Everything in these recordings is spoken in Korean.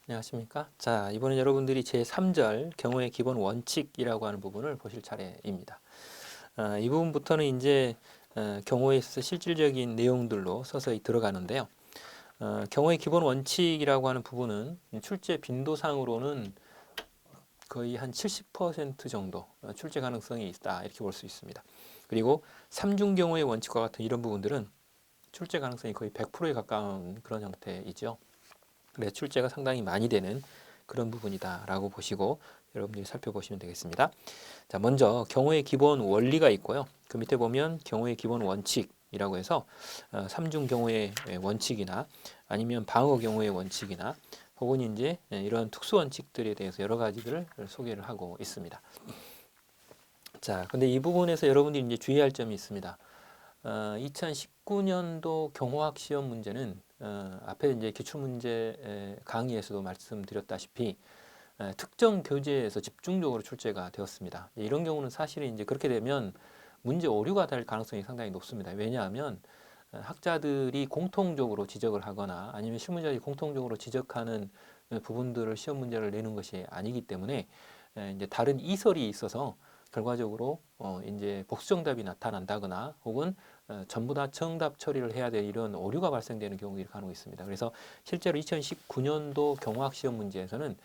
안녕하십니까? 자, 이번엔 여러분들이 제3절 경호의 기본 원칙이라고 하는 부분을 보실 차례입니다. 이 부분부터는 이제 경호에 있어서 실질적인 내용들로 서서히 들어가는데요. 경호의 기본 원칙이라고 하는 부분은 출제 빈도상으로는 거의 한 70% 정도 출제 가능성이 있다 이렇게 볼 수 있습니다. 그리고 삼중 경호의 원칙과 같은 이런 부분들은 출제 가능성이 거의 100%에 가까운 그런 형태이죠. 그래서 출제가 상당히 많이 되는 그런 부분이다라고 보시고 여러분들이 살펴보시면 되겠습니다. 자, 먼저 경호의 기본 원리가 있고요. 그 밑에 보면 경호의 기본 원칙이라고 해서 삼중 경호의 원칙이나 아니면 방어 경호의 원칙이나 혹은 이제 이런 특수 원칙들에 대해서 여러 가지들을 소개를 하고 있습니다. 자, 근데 이 부분에서 여러분들이 이제 주의할 점이 있습니다. 2019년도 경호학 시험 문제는 앞에 이제 기출문제 강의에서도 말씀드렸다시피 특정 교재에서 집중적으로 출제가 되었습니다. 이런 경우는 사실은 이제 그렇게 되면 문제 오류가 될 가능성이 상당히 높습니다. 왜냐하면 학자들이 공통적으로 지적을 하거나 아니면 실무자들이 공통적으로 지적하는 부분들을 시험 문제를 내는 것이 아니기 때문에 이제 다른 이설이 있어서 결과적으로 이제 복수 정답이 나타난다거나 혹은 전부 다 정답 처리를 해야 될 이런 오류가 발생되는 경우들이 간혹 있습니다. 그래서 실제로 2019년도 경호학 시험 문제에서는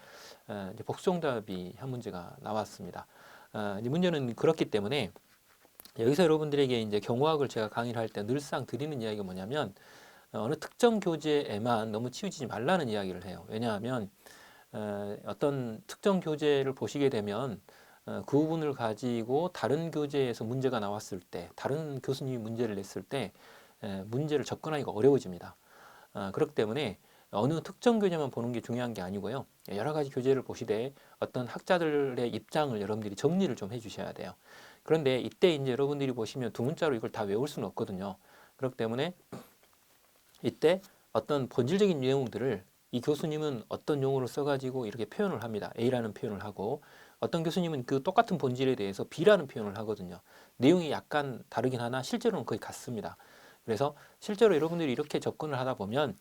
이제 복수 정답이 한 문제가 나왔습니다. 이제 문제는 그렇기 때문에 여기서 여러분들에게 이제 경호학을 제가 강의를 할 때 늘상 드리는 이야기가 뭐냐면 어느 특정 교재에만 너무 치우치지 말라는 이야기를 해요. 왜냐하면 어떤 특정 교재를 보시게 되면 그 부분을 가지고 다른 교재에서 문제가 나왔을 때, 다른 교수님이 문제를 냈을 때 문제를 접근하기가 어려워집니다. 그렇기 때문에 어느 특정 교재만 보는 게 중요한 게 아니고요. 여러 가지 교재를 보시되 어떤 학자들의 입장을 여러분들이 정리를 좀 해주셔야 돼요. 그런데 이때 이제 여러분들이 보시면 두 문자로 이걸 다 외울 수는 없거든요. 그렇기 때문에 이때 어떤 본질적인 내용들을 이 교수님은 어떤 용어를 써가지고 이렇게 표현을 합니다. A라는 표현을 하고 어떤 교수님은 그 똑같은 본질에 대해서 B라는 표현을 하거든요. 내용이 약간 다르긴 하나 실제로는 거의 같습니다. 그래서 실제로 여러분들이 이렇게 접근을 하다 보면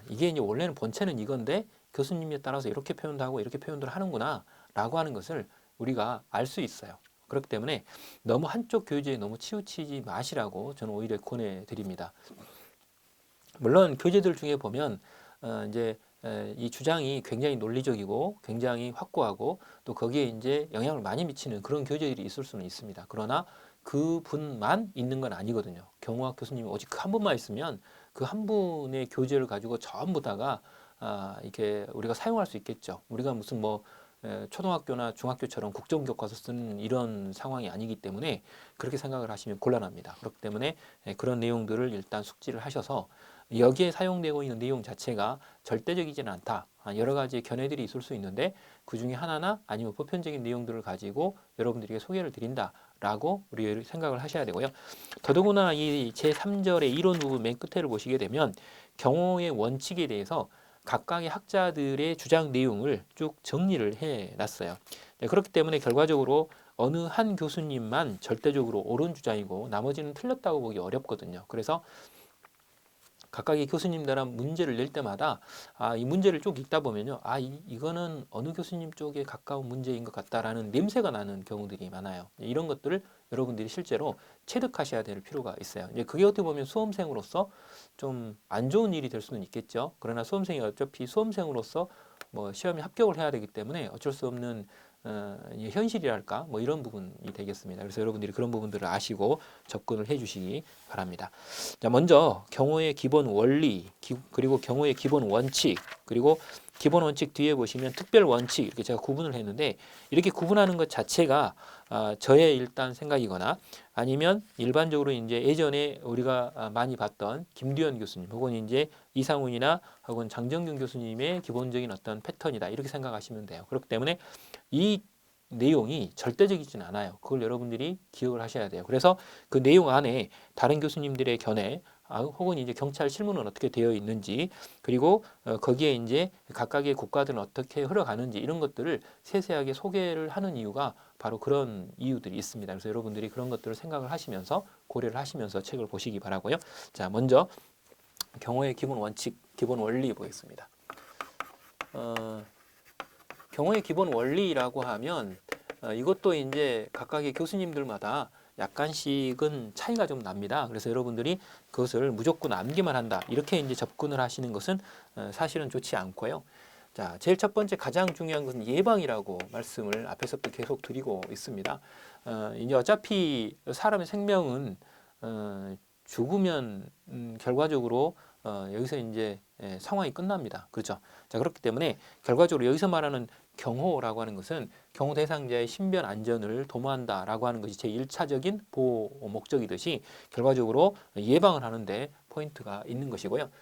이게 이제 원래는 본체는 이건데 교수님에 따라서 이렇게 표현도 하고 이렇게 표현도 하는구나 라고 하는 것을 우리가 알 수 있어요. 그렇기 때문에 너무 한쪽 교재에 너무 치우치지 마시라고 저는 오히려 권해드립니다. 물론 교재들 중에 보면 이제 이 주장이 굉장히 논리적이고 굉장히 확고하고 또 거기에 이제 영향을 많이 미치는 그런 교재들이 있을 수는 있습니다. 그러나 그분만 있는 건 아니거든요. 경호학 교수님이 오직 그 한 분만 있으면 그 한 분의 교재를 가지고 전부 다가 이렇게 우리가 사용할 수 있겠죠. 우리가 무슨 뭐 초등학교나 중학교처럼 국정교과서 쓰는 이런 상황이 아니기 때문에 그렇게 생각을 하시면 곤란합니다. 그렇기 때문에 그런 내용들을 일단 숙지를 하셔서 여기에 사용되고 있는 내용 자체가 절대적이지는 않다. 여러 가지 견해들이 있을 수 있는데 그 중에 하나나 아니면 보편적인 내용들을 가지고 여러분들에게 소개를 드린다라고 우리 생각을 하셔야 되고요. 더더구나 이 제3절의 이론 부분 맨 끝에를 보시게 되면 경호의 원칙에 대해서 각각의 학자들의 주장 내용을 쭉 정리를 해놨어요. 그렇기 때문에 결과적으로 어느 한 교수님만 절대적으로 옳은 주장이고 나머지는 틀렸다고 보기 어렵거든요. 그래서 각각의 교수님들은 문제를 낼 때마다 이 문제를 쭉 읽다 보면요. 이거는 어느 교수님 쪽에 가까운 문제인 것 같다라는 냄새가 나는 경우들이 많아요. 이런 것들을 여러분들이 실제로 체득하셔야 될 필요가 있어요. 이제 그게 어떻게 보면 수험생으로서 좀 안 좋은 일이 될 수는 있겠죠. 그러나 수험생이 어차피 수험생으로서 뭐 시험에 합격을 해야 되기 때문에 어쩔 수 없는 현실이랄까 뭐 이런 부분이 되겠습니다. 그래서 여러분들이 그런 부분들을 아시고 접근을 해주시기 바랍니다. 자, 먼저 경호의 기본 원리, 그리고 경호의 기본 원칙, 그리고 기본 원칙 뒤에 보시면 특별 원칙 이렇게 제가 구분을 했는데 이렇게 구분하는 것 자체가 저의 일단 생각이거나 아니면 일반적으로 이제 예전에 우리가 많이 봤던 김두현 교수님 혹은 이제 이상훈이나 혹은 장정균 교수님의 기본적인 어떤 패턴이다 이렇게 생각하시면 돼요. 그렇기 때문에 이 내용이 절대적이진 않아요. 그걸 여러분들이 기억을 하셔야 돼요. 그래서 그 내용 안에 다른 교수님들의 견해 혹은 이제 경찰 실무는 어떻게 되어 있는지 그리고 거기에 이제 각각의 국가들은 어떻게 흘러가는지 이런 것들을 세세하게 소개를 하는 이유가 바로 그런 이유들이 있습니다. 그래서 여러분들이 그런 것들을 생각을 하시면서 고려를 하시면서 책을 보시기 바라고요. 자, 먼저 경호의 기본 원칙, 기본 원리 보겠습니다. 경호의 기본 원리라고 하면 이것도 이제 각각의 교수님들마다 약간씩은 차이가 좀 납니다. 그래서 여러분들이 그것을 무조건 암기만 한다 이렇게 이제 접근을 하시는 것은 사실은 좋지 않고요. 자, 제일 첫 번째 가장 중요한 것은 예방이라고 말씀을 앞에서부터 계속 드리고 있습니다. 이제 어차피 사람의 생명은 죽으면 결과적으로 여기서 이제 상황이 끝납니다. 그렇죠? 자, 그렇기 때문에 결과적으로 여기서 말하는 경호라고 하는 것은 경호 대상자의 신변 안전을 도모한다라고 하는 것이 제1차적인 보호 목적이듯이 결과적으로 예방을 하는데 포인트가 있는 것이고요.